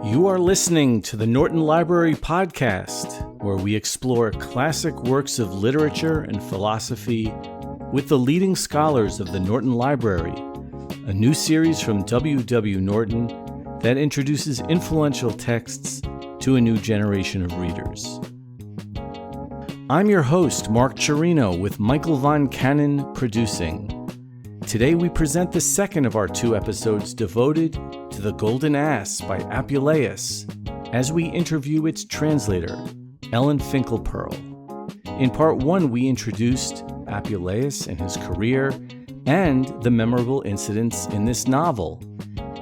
You are listening to the Norton Library podcast, where we explore classic works of literature and philosophy with the leading scholars of the Norton Library, a new series from W. Norton that introduces influential texts to a new generation of readers. I'm your host, Mark Chirino, with Michael Von Cannon producing. Today we present the second of our two episodes devoted to The Golden Ass by Apuleius, as we interview its translator, Ellen Finkelpearl. In part one, we introduced Apuleius and his career and the memorable incidents in this novel.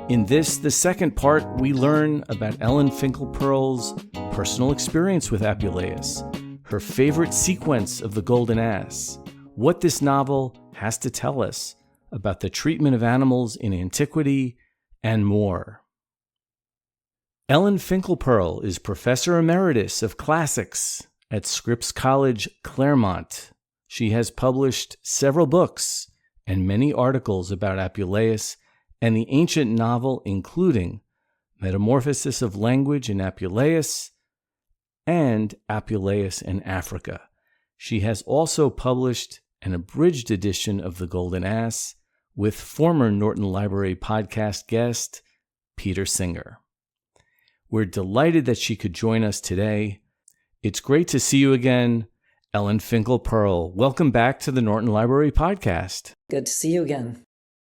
In this, the second part, we learn about Ellen Finkelpearl's personal experience with Apuleius, her favorite sequence of The Golden Ass, what this novel has to tell us about the treatment of animals in antiquity, and more. Ellen Finkelpearl is Professor Emeritus of Classics at Scripps College, Claremont. She has published several books and many articles about Apuleius and the ancient novel, including Metamorphosis of Language in Apuleius and Apuleius in Africa. She has also published an abridged edition of The Golden Ass with former Norton Library podcast guest, Peter Singer. We're delighted that she could join us today. It's great to see you again, Ellen Finkelpearl. Welcome back to the Norton Library podcast. Good to see you again.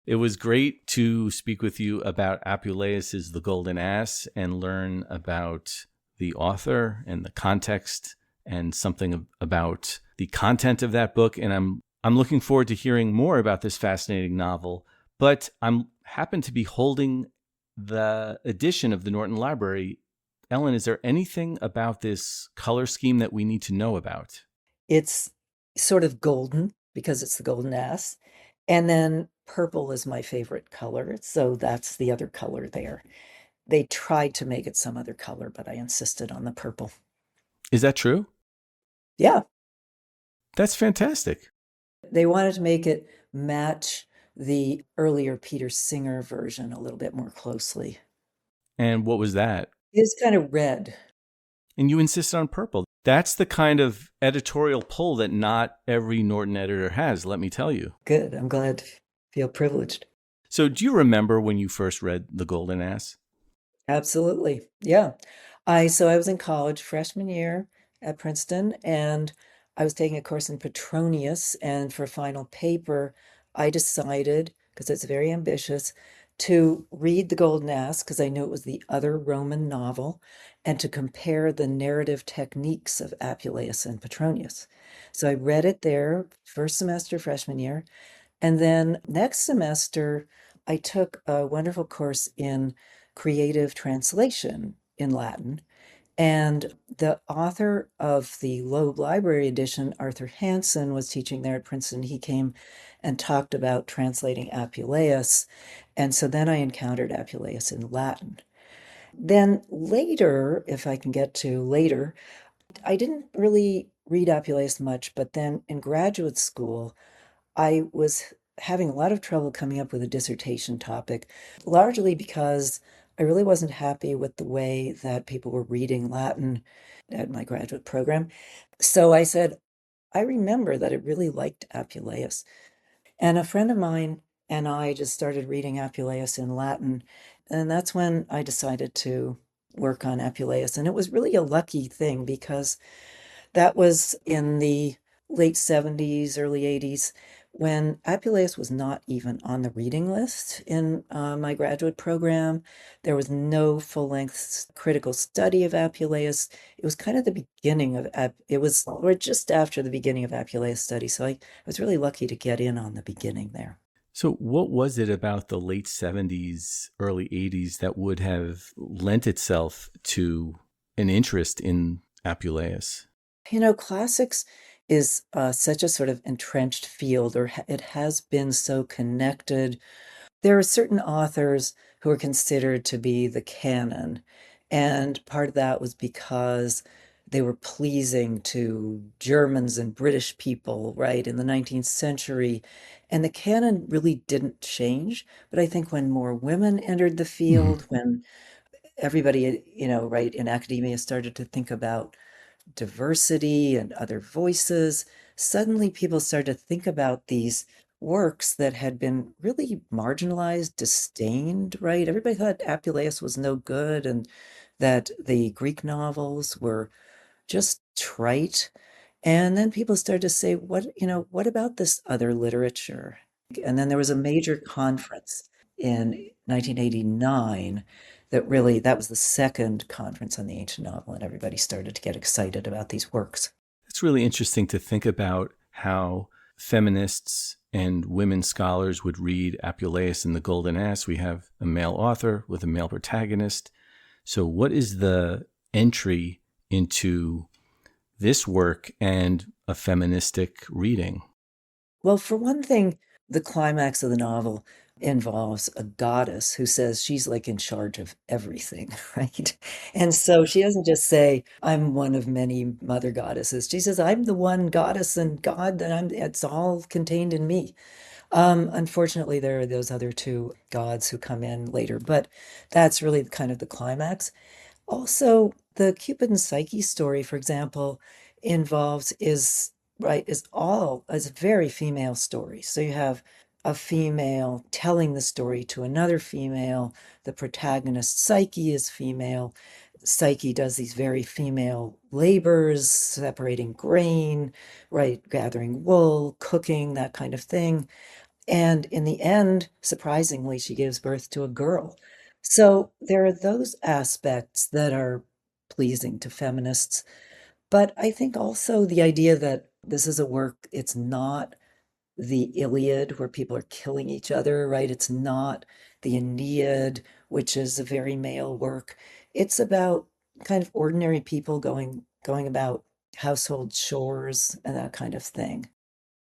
It was great to speak with you about Apuleius' The Golden Ass and learn about the author and the context and something about the content of that book. And I'm looking forward to hearing more about this fascinating novel, but I'm happen to be holding the edition of the Norton Library. Ellen, is there anything about this color scheme that we need to know about? It's sort of golden because it's the golden ass. And then purple is my favorite color. So that's the other color there. They tried to make it some other color, but I insisted on the purple. Is that true? Yeah. That's fantastic. They wanted to make it match the earlier Peter Singer version a little bit more closely. And what was that? It's kind of red. And you insisted on purple. That's the kind of editorial pull that not every Norton editor has, let me tell you. Good. I'm glad to feel privileged. So do you remember when you first read The Golden Ass? Absolutely. Yeah. I was in college freshman year at Princeton, and I was taking a course in Petronius, and for a final paper, I decided, because it's very ambitious, to read The Golden Ass, because I knew it was the other Roman novel, and to compare the narrative techniques of Apuleius and Petronius. So I read it there, first semester, freshman year, and then next semester, I took a wonderful course in creative translation in Latin. And the author of the Loeb Library edition, Arthur Hansen, was teaching there at Princeton. He came and talked about translating Apuleius. And so then I encountered Apuleius in Latin. Then later, if I can get to later, I didn't really read Apuleius much, but then in graduate school, I was having a lot of trouble coming up with a dissertation topic, largely because I really wasn't happy with the way that people were reading Latin at my graduate program. So I said, I remember that I really liked Apuleius. And a friend of mine and I just started reading Apuleius in Latin. And that's when I decided to work on Apuleius. And it was really a lucky thing because that was in the late 70s, early 80s, when Apuleius was not even on the reading list in my graduate program. There was no full-length critical study of Apuleius. It was kind of the beginning of, or just after the beginning of Apuleius study. So I was really lucky to get in on the beginning there. So what was it about the late 70s, early 80s that would have lent itself to an interest in Apuleius? Classics is such a sort of entrenched field, or it has been so connected. There are certain authors who are considered to be the canon, and part of that was because they were pleasing to Germans and British people, right, in the 19th century. And the canon really didn't change. But I think when more women entered the field, when everybody, right, in academia started to think about diversity and other voices, suddenly people started to think about these works that had been really marginalized, disdained, right? Everybody thought Apuleius was no good and that the Greek novels were just trite. And then people started to say, what about this other literature? And then there was a major conference in 1989 that was the second conference on the ancient novel, and everybody started to get excited about these works. It's really interesting to think about how feminists and women scholars would read Apuleius and the Golden Ass. We have a male author with a male protagonist. So, what is the entry into this work and a feministic reading? Well, for one thing, the climax of the novel involves a goddess who says she's like in charge of everything, right? And so she doesn't just say, I'm one of many mother goddesses. She says, I'm the one goddess and God that it's all contained in me. Unfortunately, there are those other two gods who come in later, but that's really kind of the climax. Also, the Cupid and Psyche story, for example, involves is right is a very female story. So you have a female telling the story to another female. The protagonist Psyche is female. Psyche does these very female labors, separating grain, right, gathering wool, cooking, that kind of thing. And in the end, surprisingly, she gives birth to a girl. So there are those aspects that are pleasing to feminists. But I think also the idea that this is a work, it's not the Iliad where people are killing each other, right? It's not the Aeneid, which is a very male work. It's about kind of ordinary people going about household chores and that kind of thing.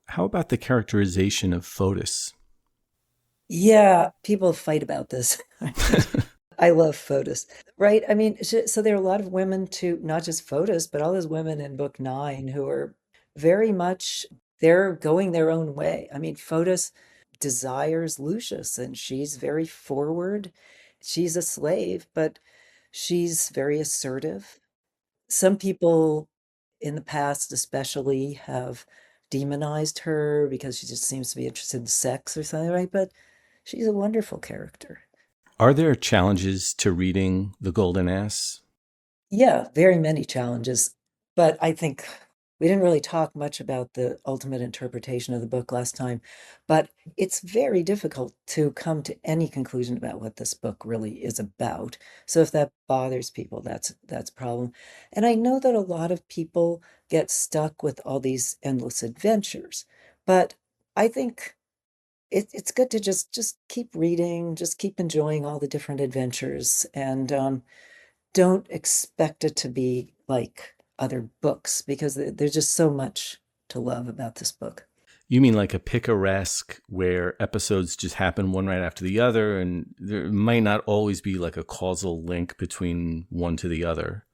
How about the characterization of Fotis? Yeah, people fight about this. I love Fotis, right? I mean, so there are a lot of women too, not just Fotis, but all those women in book nine who are very much, they're going their own way. I mean, Fotis desires Lucius and she's very forward. She's a slave, but she's very assertive. Some people in the past, especially, have demonized her because she just seems to be interested in sex or something, right? But she's a wonderful character. Are there challenges to reading The Golden Ass? Yeah, very many challenges. But I think we didn't really talk much about the ultimate interpretation of the book last time. But it's very difficult to come to any conclusion about what this book really is about. So if that bothers people, that's a problem. And I know that a lot of people get stuck with all these endless adventures. But I think it's good to just keep reading, just keep enjoying all the different adventures, and don't expect it to be like other books because there's just so much to love about this book. You mean like a picaresque where episodes just happen one right after the other, and there might not always be like a causal link between one to the other?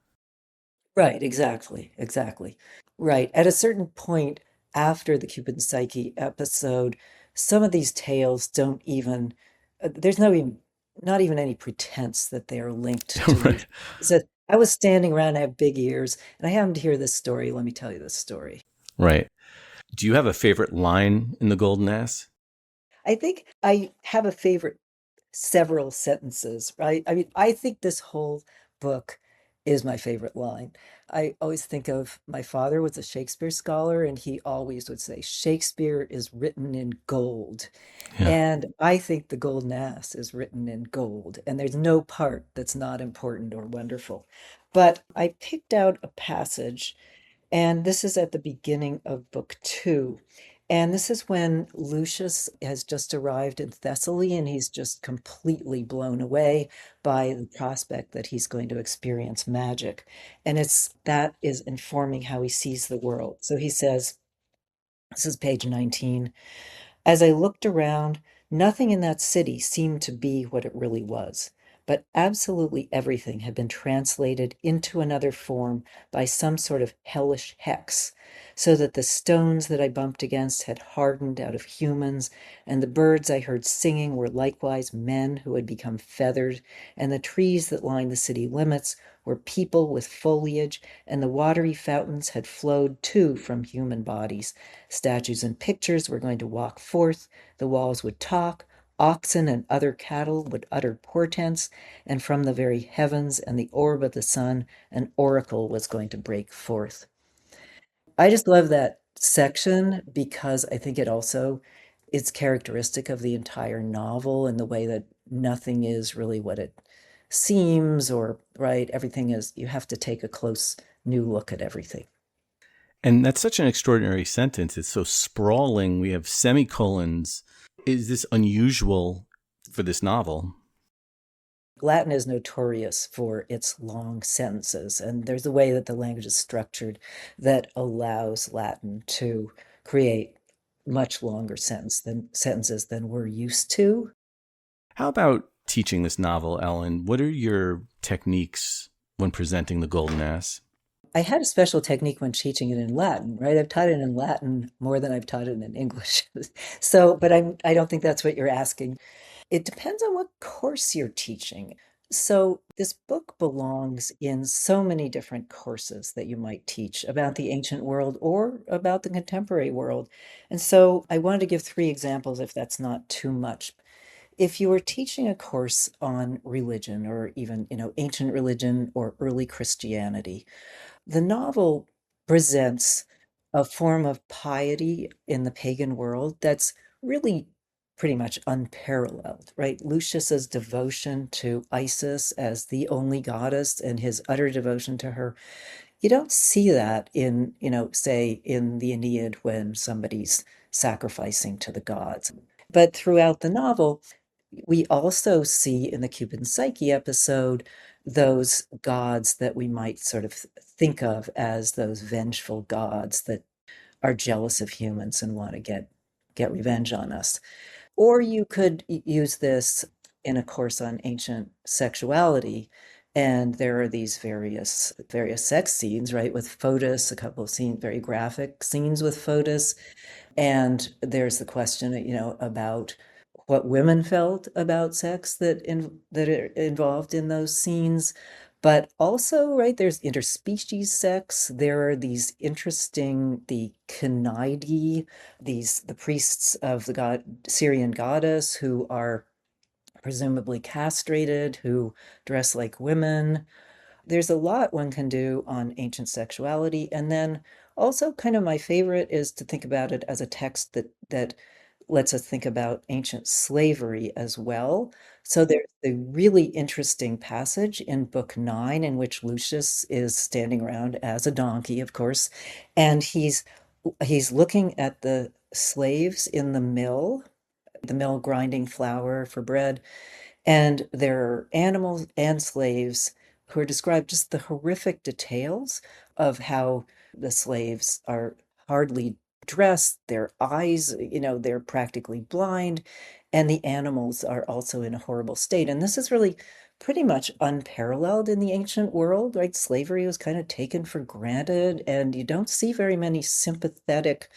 Right, exactly, exactly. Right. At a certain point after the Cupid Psyche episode, some of these tales don't even, there's not even any pretense that they are linked to Right. each. So I was standing around, I have big ears, and I happened to hear this story. Let me tell you this story. Right. Do you have a favorite line in The Golden Ass? I think I have a favorite several sentences, right? I mean, I think this whole book is my favorite line. I always think of my father was a Shakespeare scholar, and he always would say, Shakespeare is written in gold. Yeah. And I think The Golden Ass is written in gold, and there's no part that's not important or wonderful. But I picked out a passage, and this is at the beginning of book two. And this is when Lucius has just arrived in Thessaly and he's just completely blown away by the prospect that he's going to experience magic. And that is informing how he sees the world. So he says, this is page 19. As I looked around, nothing in that city seemed to be what it really was. but absolutely everything had been translated into another form by some sort of hellish hex, so that the stones that I bumped against had hardened out of humans, and the birds I heard singing were likewise men who had become feathered, and the trees that lined the city limits were people with foliage, and the watery fountains had flowed too from human bodies. Statues and pictures were going to walk forth, the walls would talk, oxen and other cattle would utter portents, and from the very heavens and the orb of the sun, an oracle was going to break forth. I just love that section because I think it also is characteristic of the entire novel and the way that nothing is really what it seems, or right, everything is, you have to take a close new look at everything. And that's such an extraordinary sentence. It's so sprawling. We have semicolons. Is this unusual for this novel? Latin is notorious for its long sentences, and there's a way that the language is structured that allows Latin to create much longer sentences than we're used to. How about teaching this novel, Ellen? What are your techniques when presenting the Golden Ass? I had a special technique when teaching it in Latin, right? I've taught it in Latin more than I've taught it in English. So, but I don't think that's what you're asking. It depends on what course you're teaching. So, this book belongs in so many different courses that you might teach about the ancient world or about the contemporary world. And so, I wanted to give three examples if that's not too much. If you were teaching a course on religion, or even, ancient religion or early Christianity, the novel presents a form of piety in the pagan world that's really pretty much unparalleled, right? Lucius's devotion to Isis as the only goddess and his utter devotion to her. You don't see that in, say in the Aeneid when somebody's sacrificing to the gods. But throughout the novel, we also see in the Cupid Psyche episode those gods that we might sort of think of as those vengeful gods that are jealous of humans and want to get revenge on us. Or you could use this in a course on ancient sexuality, and there are these various sex scenes, right, with Fotis, a couple of scenes, very graphic scenes with Fotis, and there's the question, about what women felt about sex that are involved in those scenes. But also, right, there's interspecies sex. There are these interesting, the Canaidi, the priests of the Syrian goddess who are presumably castrated, who dress like women. There's a lot one can do on ancient sexuality. And then also kind of my favorite is to think about it as a text that lets us think about ancient slavery as well. So there's a really interesting passage in book 9 in which Lucius is standing around as a donkey, of course, and he's looking at the slaves in the mill grinding flour for bread, and there are animals and slaves who are described, just the horrific details of how the slaves are hardly dressed, their eyes, they're practically blind, and the animals are also in a horrible state. And this is really pretty much unparalleled in the ancient world, right? Slavery was kind of taken for granted, and you don't see very many sympathetic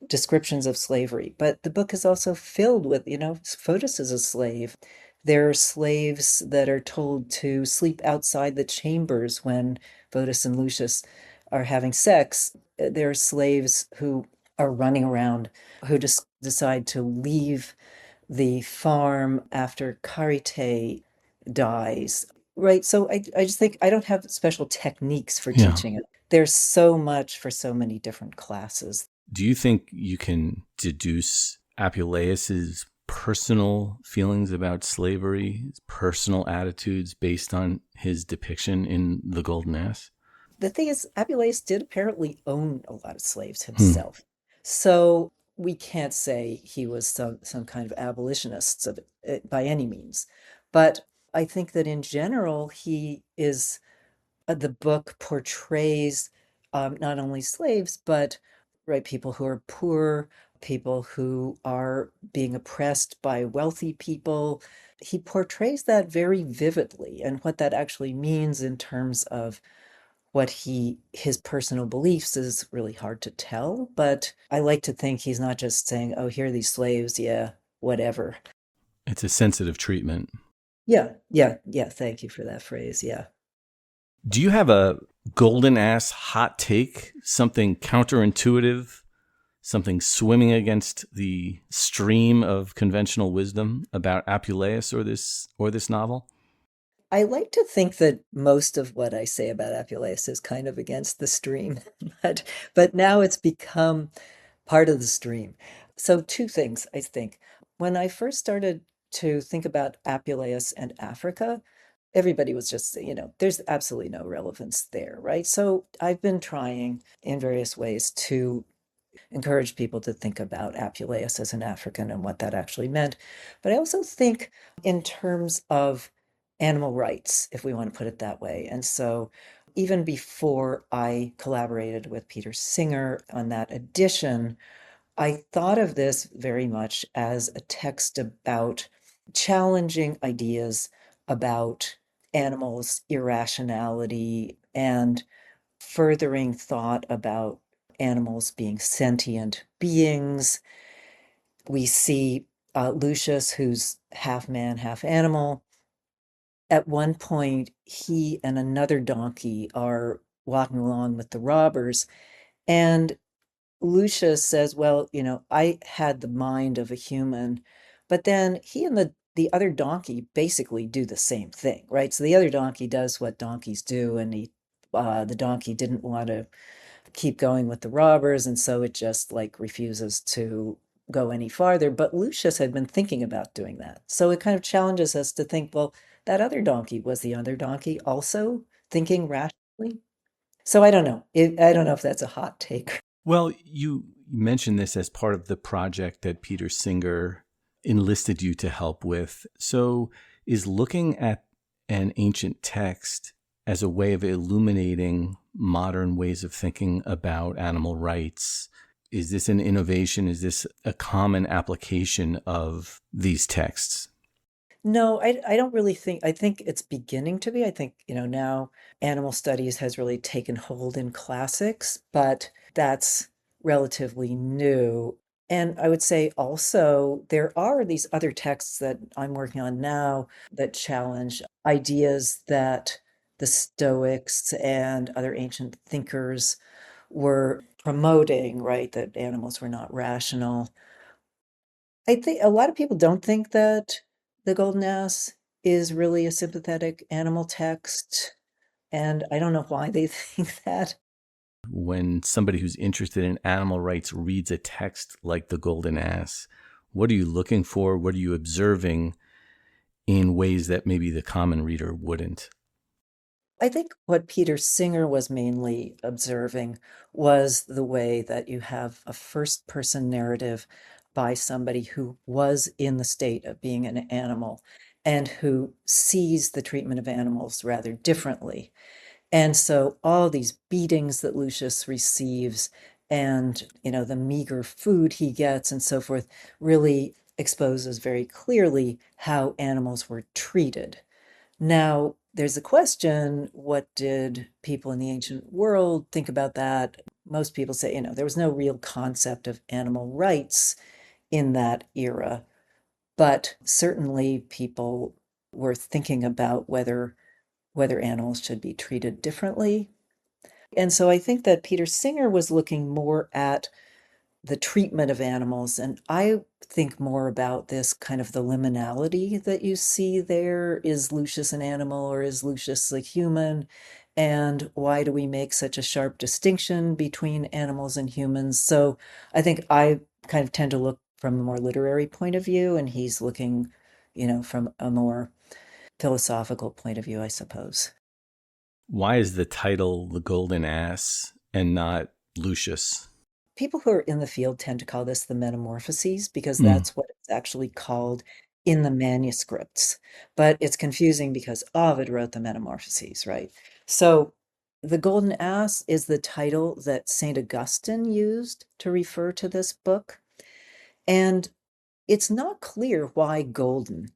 descriptions of slavery. But the book is also filled with, Fotis is a slave. There are slaves that are told to sleep outside the chambers when Fotis and Lucius are having sex. There are slaves who are running around who just decide to leave the farm after Karite dies. Right. So I just think I don't have special techniques for Yeah. teaching it. There's so much for so many different classes. Do you think you can deduce Apuleius's personal feelings about slavery, his personal attitudes based on his depiction in The Golden Ass? The thing is, Apuleius did apparently own a lot of slaves himself. So we can't say he was some kind of abolitionist of it by any means. But I think that in general, he is, the book portrays not only slaves, but right, people who are poor, people who are being oppressed by wealthy people. He portrays that very vividly, and what that actually means in terms of what his personal beliefs is really hard to tell. But I like to think he's not just saying, oh, here are these slaves, yeah, whatever. It's a sensitive treatment. Yeah, yeah, yeah. Thank you for that phrase. Yeah. Do you have a golden ass hot take? Something counterintuitive? Something swimming against the stream of conventional wisdom about Apuleius or this novel? I like to think that most of what I say about Apuleius is kind of against the stream, but now it's become part of the stream. So two things, I think. When I first started to think about Apuleius and Africa, everybody was just, there's absolutely no relevance there, right? So I've been trying in various ways to encourage people to think about Apuleius as an African and what that actually meant. But I also think in terms of animal rights, if we want to put it that way. And so even before I collaborated with Peter Singer on that edition, I thought of this very much as a text about challenging ideas about animals' irrationality and furthering thought about animals being sentient beings. We see Lucius, who's half man, half animal. At one point, he and another donkey are walking along with the robbers, and Lucius says, well, I had the mind of a human, but then he and the other donkey basically do the same thing, right? So the other donkey does what donkeys do, and the donkey didn't want to keep going with the robbers, and so it just like refuses to go any farther. But Lucius had been thinking about doing that. So it kind of challenges us to think, well, that other donkey, was the other donkey also thinking rationally? So I don't know. I don't know if that's a hot take. Well, you mentioned this as part of the project that Peter Singer enlisted you to help with. So is looking at an ancient text as a way of illuminating modern ways of thinking about animal rights, is this an innovation? Is this a common application of these texts? No, I don't really think, I think it's beginning to be. I think, now animal studies has really taken hold in classics, but that's relatively new. And I would say also there are these other texts that I'm working on now that challenge ideas that the Stoics and other ancient thinkers were promoting, right? That animals were not rational. I think a lot of people don't think that The Golden Ass is really a sympathetic animal text, and I don't know why they think that. When somebody who's interested in animal rights reads a text like The Golden Ass, what are you looking for? What are you observing in ways that maybe the common reader wouldn't? I think what Peter Singer was mainly observing was the way that you have a first person narrative by somebody who was in the state of being an animal and who sees the treatment of animals rather differently. And so all these beatings that Lucius receives and, the meager food he gets and so forth really exposes very clearly how animals were treated. Now, there's a question, what did people in the ancient world think about that? Most people say, there was no real concept of animal rights in that era, but certainly people were thinking about whether animals should be treated differently. And so I think that Peter Singer was looking more at the treatment of animals. And I think more about this kind of the liminality that you see there. Is Lucius an animal or is Lucius a human? And why do we make such a sharp distinction between animals and humans? So I think I kind of tend to look from a more literary point of view, and he's looking, from a more philosophical point of view, I suppose. Why is the title The Golden Ass and not Lucius? People who are in the field tend to call this the Metamorphoses because Mm. that's what it's actually called in the manuscripts. But it's confusing because Ovid wrote the Metamorphoses, right? So the Golden Ass is the title that St. Augustine used to refer to this book. And it's not clear why golden.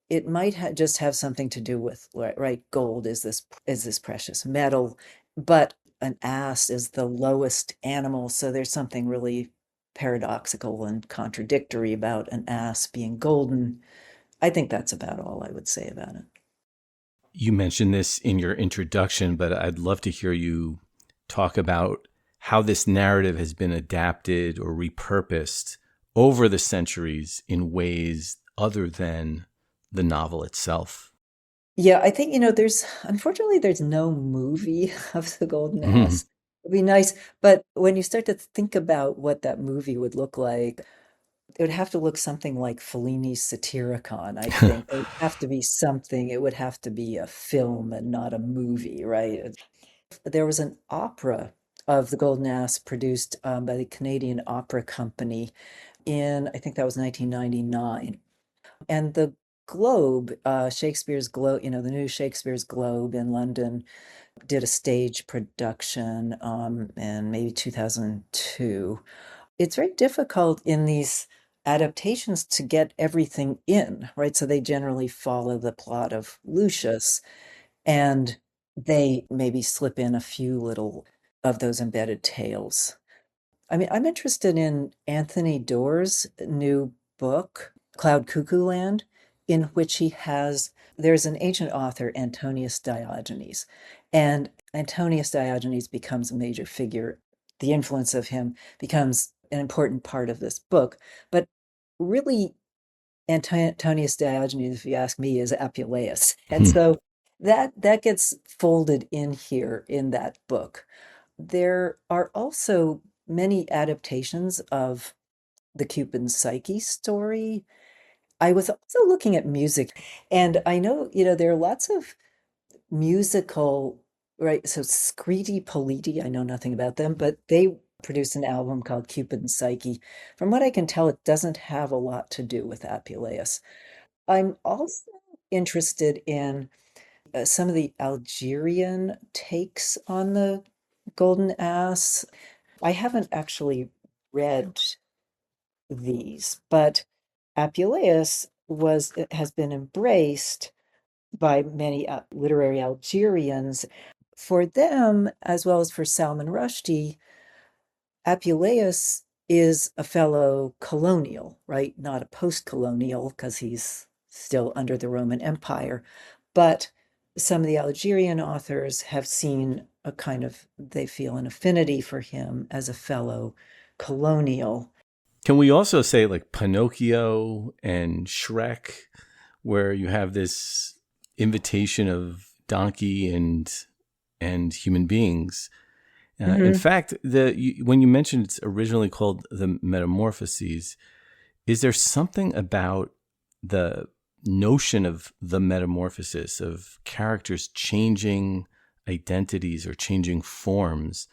It might just have something to do with, right, gold is this precious metal, but an ass is the lowest animal, so there's something really paradoxical and contradictory about an ass being golden. I think that's about all I would say about it. You mentioned this in your introduction, but I'd love to hear you talk about how this narrative has been adapted or repurposed over the centuries in ways other than the novel itself. Yeah, I think, there's unfortunately there's no movie of the Golden Mhm. Ass. It'd be nice, but when you start to think about what that movie would look like, it would have to look something like Fellini's Satyricon, I think. It would have to be something, it would have to be a film and not a movie, right? There was an opera of the Golden Ass produced by the Canadian Opera Company in, I think that was 1999. And the Globe, Shakespeare's Globe, the new Shakespeare's Globe in London did a stage production in maybe 2002. It's very difficult in these adaptations to get everything in, right? So they generally follow the plot of Lucius, and they maybe slip in a few little of those embedded tales. I mean, I'm interested in Anthony Doerr's new book, Cloud Cuckoo Land, in which there's an ancient author, Antonius Diogenes, and Antonius Diogenes becomes a major figure. The influence of him becomes an important part of this book. But really, Antonius Diogenes, if you ask me, is Apuleius. And so that gets folded in here in that book. There are also many adaptations of the Cupid Psyche story. I was also looking at music, and I know, there are lots of musical, right? So Scritti Politti, I know nothing about them, but they produced an album called Cupid Psyche. From what I can tell, it doesn't have a lot to do with Apuleius. I'm also interested in some of the Algerian takes on the Golden Ass. I haven't actually read these, but Apuleius has been embraced by many literary Algerians. For them, as well as for Salman Rushdie, Apuleius is a fellow colonial, right? Not a post-colonial because he's still under the Roman Empire. But some of the Algerian authors have seen they feel an affinity for him as a fellow colonial. Can we also say like Pinocchio and Shrek, where you have this invitation of donkey and human beings? In Mhm. fact, when you mentioned it's originally called the Metamorphoses, is there something about the notion of the metamorphosis of characters changing identities or changing forms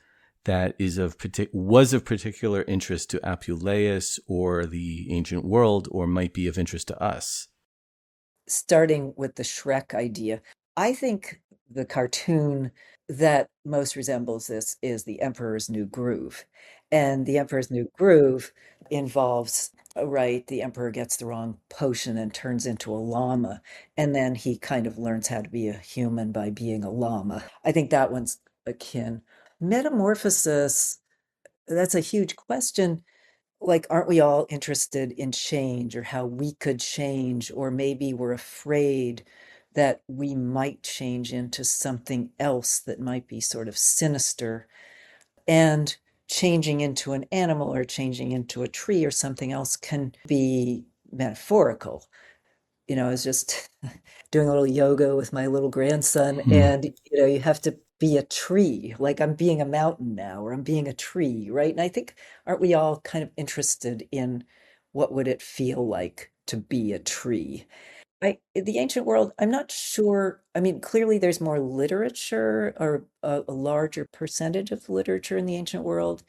that was of particular interest to Apuleius or the ancient world, or might be of interest to us? Starting with the Shrek idea, I think the cartoon that most resembles this is The Emperor's New Groove. And The Emperor's New Groove involves, right, the emperor gets the wrong potion and turns into a llama. And then he kind of learns how to be a human by being a llama. I think that one's akin. Metamorphosis, that's a huge question. Like, aren't we all interested in change or how we could change? Or maybe we're afraid that we might change into something else that might be sort of sinister. And changing into an animal or changing into a tree or something else can be metaphorical. I was just doing a little yoga with my little grandson, Hmm. and you have to be a tree, like I'm being a mountain now, or I'm being a tree, right? And I think, aren't we all kind of interested in what would it feel like to be a tree? The ancient world, I'm not sure. I mean, clearly there's more literature, or a larger percentage of literature in the ancient world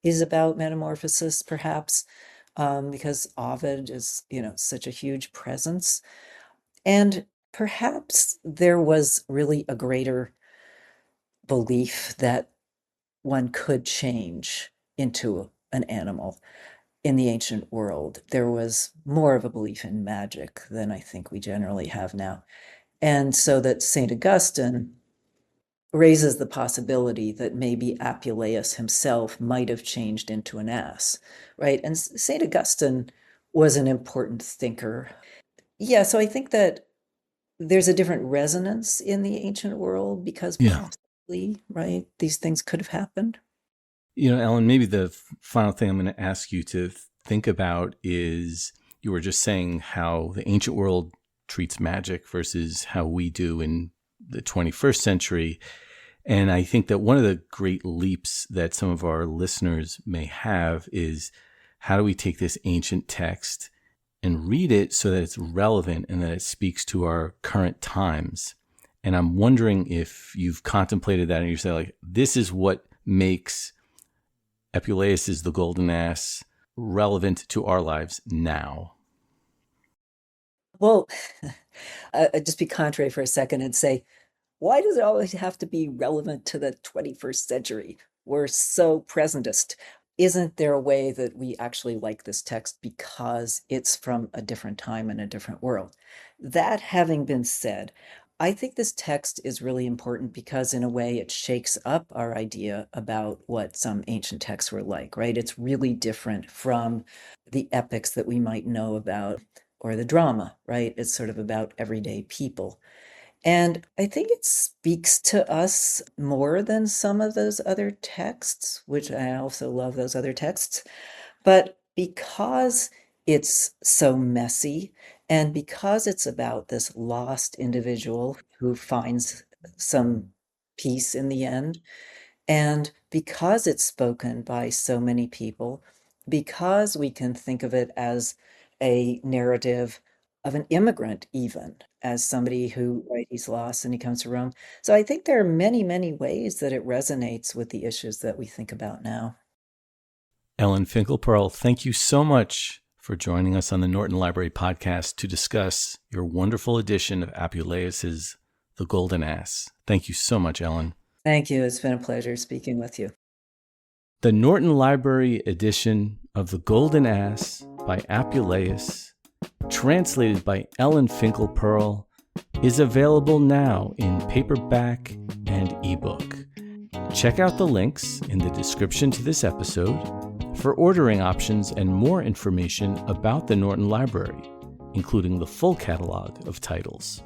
is about metamorphosis, perhaps, because Ovid is, such a huge presence. And perhaps there was really a greater belief that one could change into an animal. in the ancient world, there was more of a belief in magic than I think we generally have now. And so that St. Augustine raises the possibility that maybe Apuleius himself might have changed into an ass, right? And St. Augustine was an important thinker. Yeah, so I think that there's a different resonance in the ancient world because Yeah. possibly, right, these things could have happened. Ellen, maybe the final thing I'm going to ask you to think about is you were just saying how the ancient world treats magic versus how we do in the 21st century. And I think that one of the great leaps that some of our listeners may have is how do we take this ancient text and read it so that it's relevant and that it speaks to our current times? And I'm wondering if you've contemplated that and you say, like, this is what makes Apuleius' The Golden Ass relevant to our lives now. Well, I'd just be contrary for a second and say, why does it always have to be relevant to the 21st century? We're so presentist. Isn't there a way that we actually like this text because it's from a different time and a different world? That having been said, I think this text is really important because in a way it shakes up our idea about what some ancient texts were like, right? It's really different from the epics that we might know about or the drama, right? It's sort of about everyday people. And I think it speaks to us more than some of those other texts, which I also love those other texts. But because it's so messy and because it's about this lost individual who finds some peace in the end, and because it's spoken by so many people, because we can think of it as a narrative of an immigrant, even as somebody who, right, he's lost and he comes to Rome. So I think there are many, many ways that it resonates with the issues that we think about now. Ellen Finkelpearl, thank you so much for joining us on the Norton Library podcast to discuss your wonderful edition of Apuleius' The Golden Ass. Thank you so much, Ellen. Thank you. It's been a pleasure speaking with you. The Norton Library edition of The Golden Ass by Apuleius, translated by Ellen Finkelpearl, is available now in paperback and ebook. Check out the links in the description to this episode for ordering options and more information about the Norton Library, including the full catalog of titles.